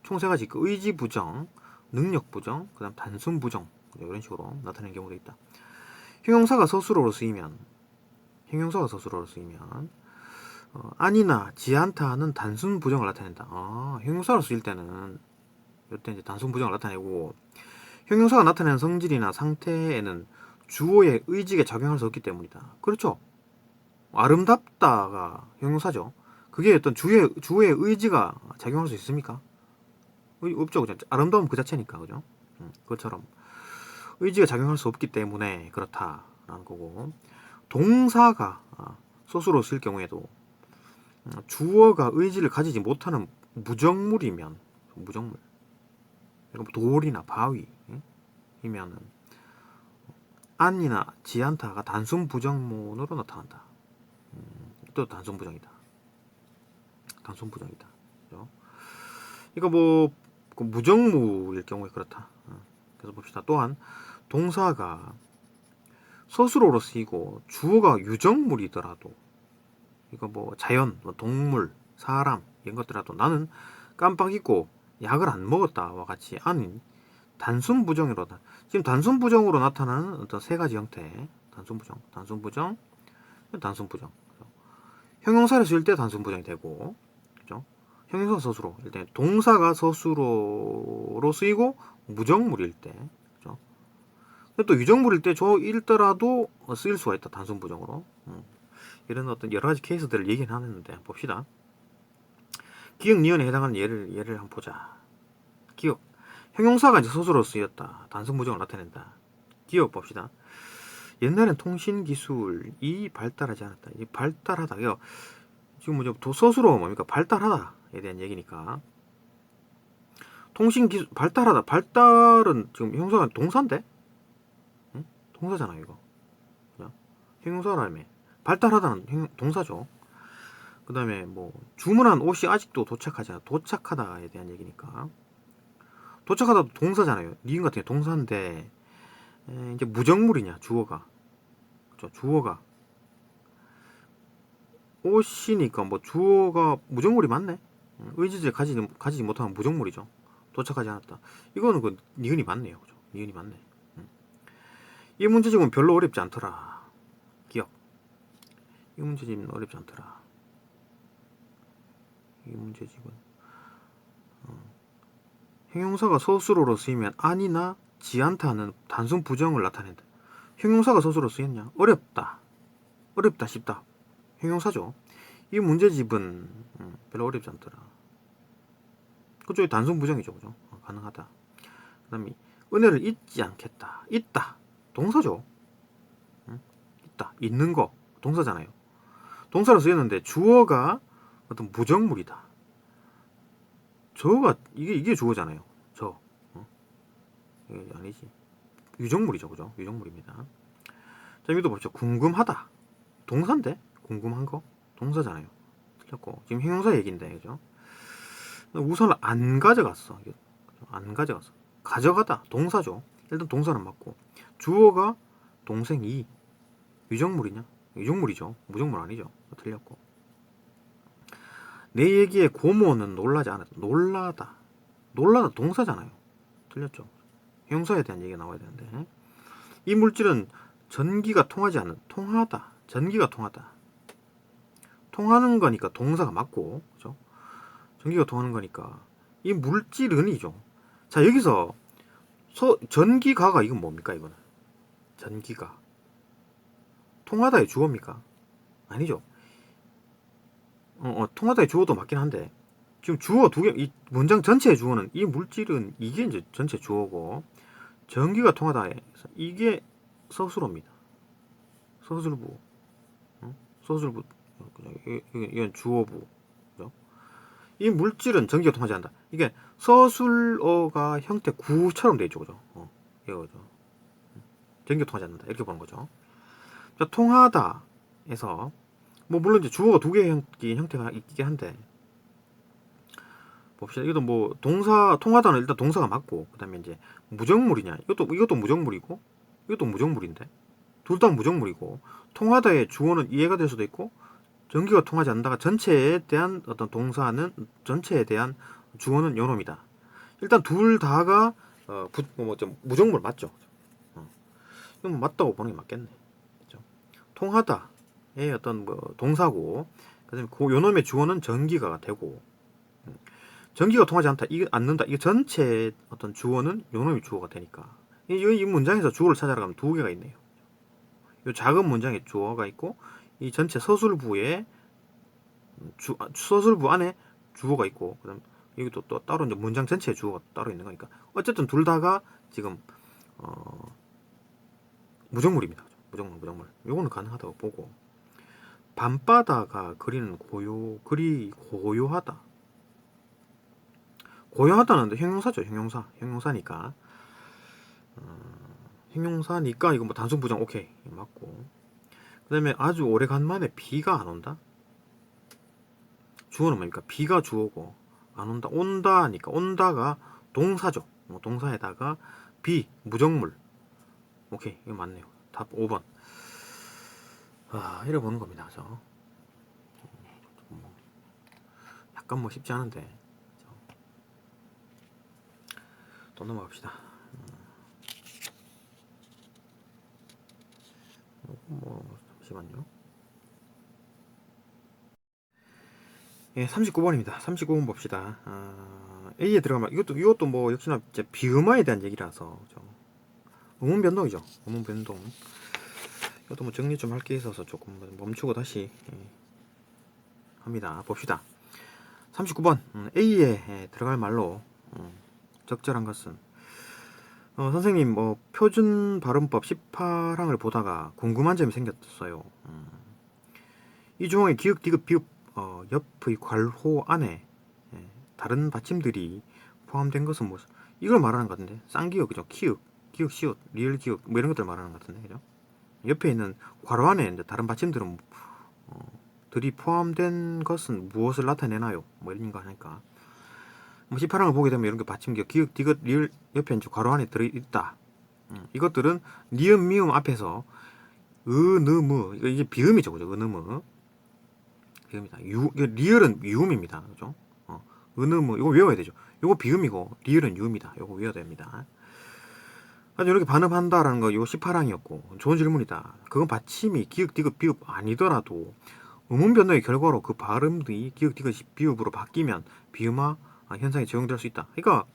총 세 가지. 그 의지 부정, 능력 부정, 그다음 단순 부정 이런 식으로 나타내는 경우도 있다. 형용사가 서술어로 쓰이면 아니나 지않다는 단순 부정을 나타낸다. 형용사로 쓰일 때는 이때 이제 단순 부정을 나타내고, 형용사가 나타내는 성질이나 상태에는 주어의 의지가 작용할 수 없기 때문이다. 그렇죠? 아름답다가 형용사죠. 그게 어떤 주어의 의지가 작용할 수 있습니까? 없죠. 그죠? 아름다움 그 자체니까. 그죠? 그것처럼 의지가 작용할 수 없기 때문에 그렇다라는 거고, 동사가 소수로 쓸 경우에도 주어가 의지를 가지지 못하는 무정물이면, 무정물, 돌이나 바위 이면은 안이나 지않다가 단순 부정문으로 나타난다. 또 단순 부정이다. 단순 부정이다. 그죠? 이거 뭐 무정무일 경우에 그렇다. 그래서 봅시다. 또한 동사가 서술어로 쓰이고 주어가 유정물이더라도, 이거 뭐 자연, 동물, 사람 이런 것들라도 나는 깜빡 잊고 약을 안 먹었다와 같이 아닌 단순 부정으로다. 지금 단순 부정으로 나타나는 어떤 세 가지 형태. 단순 부정. 형용사를 쓸 때 단순 부정이 되고, 그죠? 형용사 서술어. 일단 동사가 서술어로 쓰이고 무정물일 때, 그죠? 또 유정물일 때 저일더라도 쓰일 수가 있다. 단순 부정으로. 이런 어떤 여러 가지 케이스들을 얘기는 하는데 봅시다. 기역 니은에 해당하는 예를 한번 보자. 형용사가 이제 서술어로 쓰였다. 단순 부정을 나타낸다. 기억 봅시다. 옛날엔 통신기술이 발달하지 않았다. 이 발달하다. 이거 지금 뭐죠? 서술어 뭡니까? 발달하다에 대한 얘기니까. 통신기술 발달하다. 발달은 지금 형용사가 동사인데? 응? 동사잖아 이거. 형용사라며. 발달하다는 동사죠. 그 다음에 뭐 주문한 옷이 아직도 도착하지 않아. 도착하다에 대한 얘기니까. 도착하다도 동사잖아요. 니은 같은 게 동사인데 이제 무정물이냐 주어가. 그렇죠? 주어가 옷이니까 뭐 주어가 무정물이 맞네. 의지를 가지지 못하면 무정물이죠. 도착하지 않았다. 이거는 그 니은이 맞네요. 그죠? 니은이 맞네. 이 문제집은 별로 어렵지 않더라. 기억. 이 문제집은 어렵지 않더라. 이 문제집은 형용사가 서술어로 쓰이면 아니나 지않다는 단순 부정을 나타낸다. 형용사가 서술어로 쓰였냐? 어렵다. 어렵다 싶다. 형용사죠. 이 문제집은 별로 어렵지 않더라. 그쪽이 단순 부정이죠. 그죠? 가능하다. 그 다음에 은혜를 잊지 않겠다. 있다. 동사죠. 있다. 있는 거. 동사잖아요. 동사로 쓰였는데 주어가 어떤 무정물이다. 저가 이게 주어잖아요. 저. 이게 아니지. 유정물이죠. 그죠? 유정물입니다. 자, 여기도 보죠. 궁금하다. 동사인데? 궁금한 거? 동사잖아요. 틀렸고. 지금 형용사 얘기인데, 그죠? 우선을 안 가져갔어. 안 가져갔어. 가져가다. 동사죠. 일단 동사는 맞고. 주어가 동생이 유정물이냐? 유정물이죠. 무정물 아니죠. 틀렸고. 내 얘기에 고모는 놀라지 않았다. 놀라다. 놀라다 동사잖아요. 틀렸죠. 형용사에 대한 얘기가 나와야 되는데. 이 물질은 전기가 통하지 않는. 통하다. 전기가 통하다. 통하는 거니까 동사가 맞고, 그죠? 전기가 통하는 거니까 이 물질은이죠. 자, 여기서 전기가가 이건 뭡니까? 이거는 전기가 통하다의 주어입니까? 아니죠. 통하다의 주어도 맞긴 한데 지금 주어 두 개, 이 문장 전체의 주어는 이 물질은 이게 이제 전체 주어고 전기가 통하다에서 이게 서술어입니다. 서술부, 서술부, 이건 주어부. 이 물질은 전기가 통하지 않는다. 이게 서술어가 형태 구처럼 되어 있죠. 그죠? 이거죠. 전기가 통하지 않는다. 이렇게 보는 거죠. 자, 통하다에서 뭐 물론 이제 주어가 두 개의 형태가 있긴 한데 봅시다. 이것도 뭐 동사 통하다는 일단 동사가 맞고 그다음에 이제 무정물이냐? 이것도 무정물이고 이것도 무정물인데 둘 다 무정물이고 통하다의 주어는 이해가 될 수도 있고 전기가 통하지 않는다가 전체에 대한 어떤 동사는 전체에 대한 주어는 요놈이다. 일단 둘 다가 무정물 맞죠? 이건 맞다고 보는 게 맞겠네. 그렇죠? 통하다의 어떤 뭐 동사고 그다음에 그 요놈의 주어는 전기가 되고 전기가 통하지 않다, 이게 않는다. 이게 전체의 어떤 주어는 요놈의 주어가 되니까 이 문장에서 주어를 찾아가면 두 개가 있네요. 이 작은 문장에 주어가 있고 이 전체 서술부에 서술부 안에 주어가 있고 그다음 여기도 또 따로 이제 문장 전체에 주어가 따로 있는 거니까 어쨌든 둘 다가 지금 무정물입니다. 무정물. 요거는 가능하다고 보고 밤바다가 그리는 글이 고요하다. 고요하다는 형용사죠. 형용사니까 형용사니까 이거 뭐 단순 부정 오케이 맞고 그 다음에 아주 오래간만에 비가 안 온다. 주어는 뭡니까? 비가 주어고 안 온다. 온다 하니까 온다가 동사죠. 동사에다가 비 무정물. 오케이 이거 맞네요. 답 5번. 이래 보는 겁니다. 그죠? 약간 뭐 쉽지 않은데 또 넘어갑시다. 잠시만요. 예, 39번입니다. 39번 봅시다. A에 들어가면 이것도 뭐 역시나 이제 비음화에 대한 얘기라서 음운 변동이죠. 음운 변동. 이것도 뭐 정리 좀 할 게 있어서 조금 멈추고 다시 합니다. 봅시다. 39번 A에 들어갈 말로 적절한 것은 선생님 뭐 표준 발음법 18항을 보다가 궁금한 점이 생겼어요. 이 조항의 기역, 디귿, 비읍 옆의 괄호 안에 다른 받침들이 포함된 것은 뭐 이걸 말하는 것 같은데 쌍기역 그죠? 키읔, 기역, 시옷, 리을 기역 뭐 이런 것들 말하는 것 같은데 그죠? 옆에 있는 괄호 안에 이제 다른 받침들은 들이 포함된 것은 무엇을 나타내나요? 뭐 이런 거 하니까 뭐 18항을 보게 되면 이런 게 받침기역, 기역, 디귿, 리을 옆에 이제 괄호 안에 들어있다. 이것들은 니은, 미음 앞에서 으느무 이게 비음이죠, 그죠? 으느무 비음이다. 리을은 유음입니다, 그죠? 으느무 이거 외워야 되죠. 이거 비음이고 리을은 유음이다. 이거 외워야 됩니다. 아주 이렇게 반음한다라는 거 이거 18항이었고 좋은 질문이다. 그건 받침이 기역, 디귿, 비읍 아니더라도 음운 변동의 결과로 그 발음이 기역, 디귿, 비읍으로 바뀌면 비음화 현상이 적용될 수 있다. 그러니까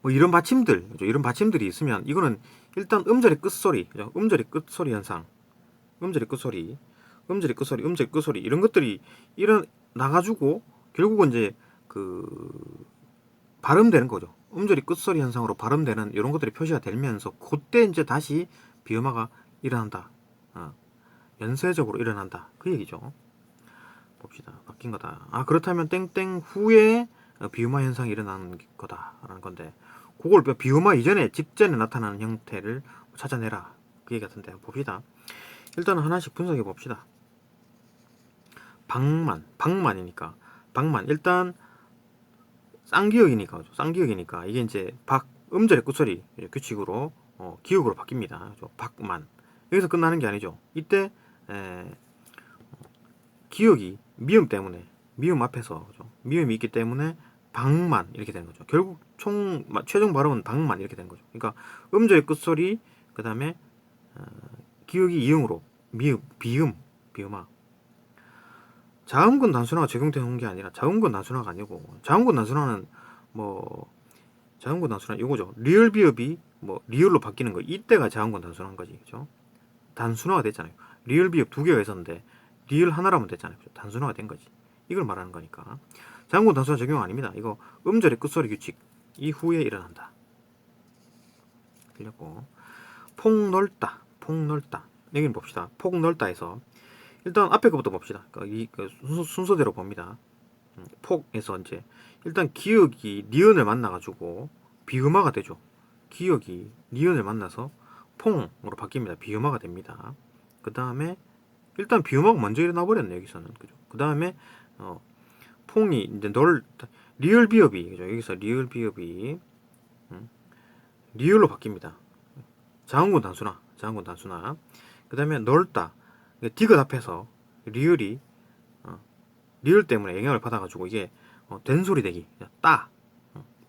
뭐 이런 받침들, 그죠? 이런 받침들이 있으면 이거는 일단 음절의 끝소리, 그죠? 음절의 끝소리 현상, 음절의 끝소리, 음절의 끝소리, 음절의 끝소리 이런 것들이 일어나가지고 결국은 이제 그 발음되는 거죠. 음절이 끝소리 현상으로 발음되는 이런 것들이 표시가 되면서 그때 이제 다시 비음화가 일어난다. 연쇄적으로 일어난다. 그 얘기죠. 봅시다. 바뀐 거다. 그렇다면 땡땡 후에 비음화 현상이 일어나는 거다라는 건데 그걸 비음화 이전에 직전에 나타나는 형태를 찾아내라. 그 얘기 같은데 봅시다. 일단은 하나씩 분석해 봅시다. 방만이니까 방만 일단 쌍기역이니까 이게 이제 음절의 끝소리 규칙으로 기역으로 바뀝니다. 박만 여기서 끝나는 게 아니죠. 이때 기역이 미음 때문에 미음 앞에서 그죠? 미음이 있기 때문에 방만 이렇게 되는 거죠. 결국 최종 발음은 방만 이렇게 되는 거죠. 그러니까 음절의 끝소리 그 다음에 기역이 이음으로 비음화 자음근 단순화가 적용되는 게 아니라 자음근 단순화가 아니고 자음근 단순화는 자음근 단순화 이거죠. 리을 비읍이 리을로 바뀌는 거 이때가 자음근 단순화인 거지 그죠? 단순화가 됐잖아요. 리을 비읍 두 개가 있었는데 리을 하나라면 됐잖아요. 그죠? 단순화가 된 거지. 이걸 말하는 거니까 자음근 단순화 적용 아닙니다. 이거 음절의 끝소리 규칙 이후에 일어난다. 들렸고 폭넓다 여기는 봅시다. 폭넓다에서 일단 앞에 것부터 봅시다. 그러니까 순서대로 봅니다. 폭에서 이제 일단 기역이 니은을 만나가지고 비음화가 되죠. 기역이 니은을 만나서 퐁으로 바뀝니다. 비음화가 됩니다. 그 다음에 일단 비음화가 먼저 일어나 버렸네 여기서는 그죠. 그 다음에 퐁이 이제 리을 비읍이 그죠. 여기서 리을 비읍이 리을로 바뀝니다. 자음근 단순화. 그 다음에 넓다. 디귿 앞에서 리을이 리을 때문에 영향을 받아가지고 이게 된소리 되기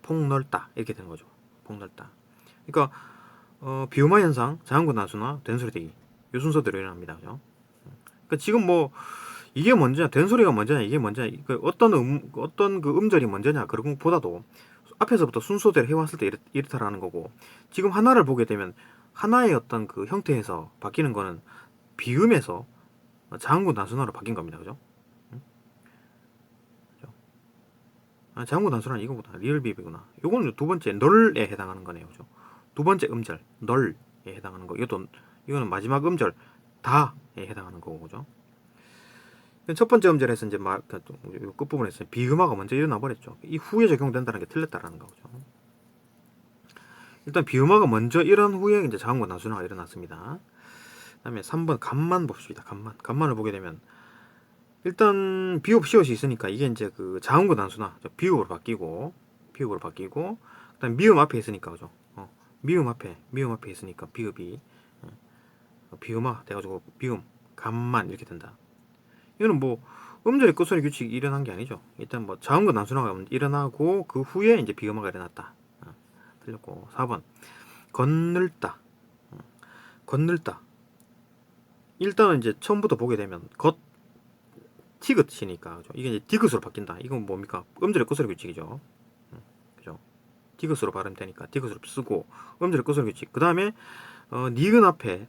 폭넓다 이렇게 되는 거죠. 폭넓다. 그러니까 비음화 현상, 자음근 단순화, 된소리 되기 이 순서대로 일어납니다. 그죠? 그러니까 지금 이게 먼저냐, 된소리가 먼저냐, 이게 먼저냐, 어떤 그 음절이 먼저냐 그런 것보다도 앞에서부터 순서대로 해왔을 때 이렇다라는 거고 지금 하나를 보게 되면 하나의 어떤 그 형태에서 바뀌는 거는 비음에서 자음근 단순화로 바뀐 겁니다. 그죠? 자음근 단순화는 이거보다 리을 비읍이구나. 요거는 두 번째 널에 해당하는 거네요. 그죠? 두 번째 음절 널에 해당하는 거. 이거는 마지막 음절 다에 해당하는 거고 그죠? 첫 번째 음절에서 이제 끝부분에서 비음화가 먼저 일어나 버렸죠. 이 후에 적용된다는 게 틀렸다라는 거죠. 일단 비음화가 먼저 일어난 후에 이제 자음근 단순화가 일어났습니다. 그다음에 3번 간만 봅시다. 간만을 보게 되면 일단 비읍 시옷이 있으니까 이게 이제 그 자음근 단순화 비읍으로 바뀌고 그다음 미음 앞에 있으니까 그죠. 미음 앞에 있으니까 비읍이 비음화 돼가지고 비음 간만 이렇게 된다. 이거는 음절의 끝소리 규칙이 일어난 게 아니죠. 일단 자음근 단순화가 일어나고 그 후에 이제 비음화가 일어났다. 틀렸고 4번 건널다. 일단은 이제 처음부터 보게 되면 티귿이니까 그죠? 이게 이제 디귿으로 바뀐다. 이건 뭡니까? 음절의 끝소리 규칙이죠. 그죠? 디귿으로 발음되니까 디귿으로 쓰고 음절의 끝소리 규칙. 그 다음에 니은 앞에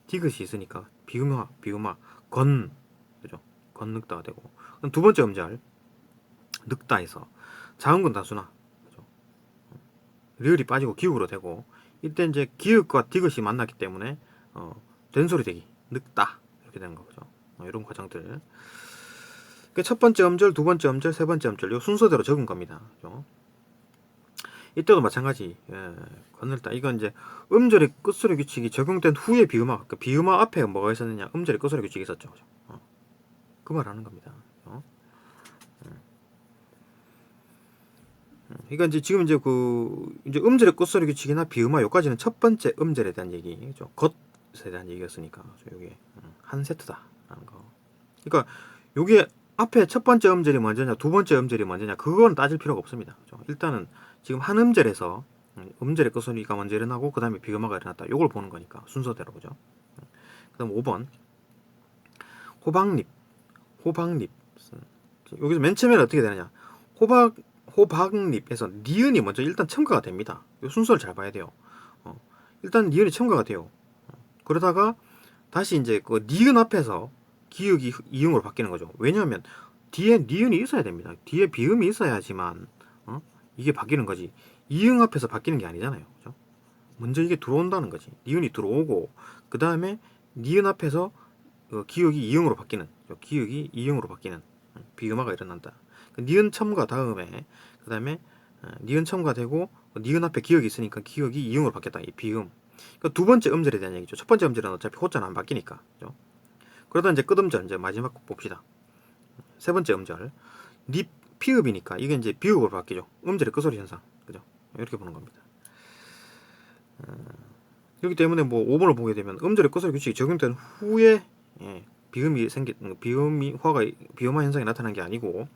디귿이 있으니까 비음화 그죠? 건늑다가 되고 두 번째 음절 늑다에서 자음근 단순화 그죠? 리을이 빠지고 기읍으로 되고, 이때 이제 기읍과 디귿이 만났기 때문에 된소리 되기 늑다 이렇게 되는 거죠. 이런 과정들. 첫 번째 음절, 두 번째 음절, 세 번째 음절 요 순서대로 적은 겁니다. 그죠? 이때도 마찬가지. 건널다. 이건 이제 음절의 끝소리 규칙이 적용된 후에 비음화. 그러니까 비음화 앞에 뭐가 있었느냐? 음절의 끝소리 규칙이 있었죠. 그 말하는 겁니다. 그러니까 이제 지금 이제 이제 음절의 끝소리 규칙이나 비음화 요까지는 첫 번째 음절에 대한 얘기죠. 겉에 대한 얘기였으니까 요게 한 세트다라는 거. 그러니까 요게 앞에 첫 번째 음절이 먼저냐, 두 번째 음절이 먼저냐, 그건 따질 필요가 없습니다. 그죠? 일단은 지금 한 음절에서 음절의 끝소리가 먼저 일어나고 그 다음에 비음화가 일어났다. 요걸 보는 거니까 순서대로. 그죠? 그 다음 5번 호박잎. 여기서 맨 처음에는 어떻게 되느냐? 호박잎에서 니은이 먼저 일단 첨가가 됩니다. 요 순서를 잘 봐야 돼요. 일단 니은이 첨가가 돼요. 그러다가 다시 이제 그 니은 앞에서 기역이 이응으로 바뀌는 거죠. 왜냐하면 뒤에 니은이 있어야 됩니다. 뒤에 비음이 있어야지만 이게 바뀌는 거지. 이응 앞에서 바뀌는 게 아니잖아요. 그죠? 먼저 이게 들어온다는 거지. 니은이 들어오고 그 다음에 니은 앞에서 기역이 이응으로 바뀌는, 기역이 이응으로 바뀌는 비음화가 일어난다. 그 니은 첨가 다음에 그 다음에 니은 첨가되고 니은 앞에 기역이 있으니까 기역이 이응으로 바뀌었다. 이 비음. 그러니까 두 번째 음절에 대한 얘기죠. 첫 번째 음절은 어차피 호자는 안 바뀌니까. 그죠? 그러다 이제 끝음절 이제 마지막 봅시다. 세 번째 음절 니 피읍이니까 이게 이제 비읍으로 바뀌죠. 음절의 끝소리 현상. 그죠? 이렇게 보는 겁니다. 그렇기 때문에 뭐 5번을 보게 되면 음절의 끝소리 규칙이 적용된 후에 비음화 현상이 나타난 게 아니고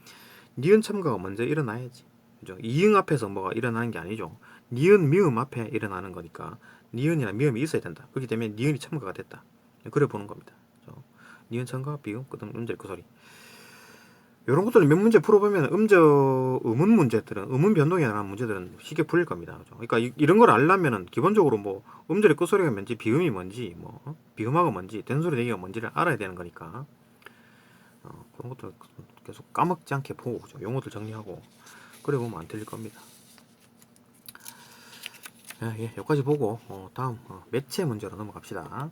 니은 첨가가 먼저 일어나야지. 그죠? 이응 앞에서 뭐가 일어나는 게 아니죠. 니은 미음 앞에 일어나는 거니까 니은이나 미음이 있어야 된다. 그렇기 때문에 니은이 첨가가 됐다. 그래 보는 겁니다. 그죠? 니은 첨가, 비음, 그다음 음절 끝소리. 이런 것들을 몇 문제 풀어보면 음운 문제들은, 음운 변동에 관한 문제들은 쉽게 풀릴 겁니다. 그죠? 그러니까 이런 걸 알려면은 기본적으로 뭐 음절의 끝소리가 뭔지, 비음이 뭔지, 뭐 비음화가 뭔지, 된소리 내기가 뭔지를 알아야 되는 거니까 그런 것들 계속 까먹지 않게 보고, 그죠? 용어들 정리하고 그래 보면 안 틀릴 겁니다. 예, 여기까지 보고 다음 매체 문제로 넘어갑시다.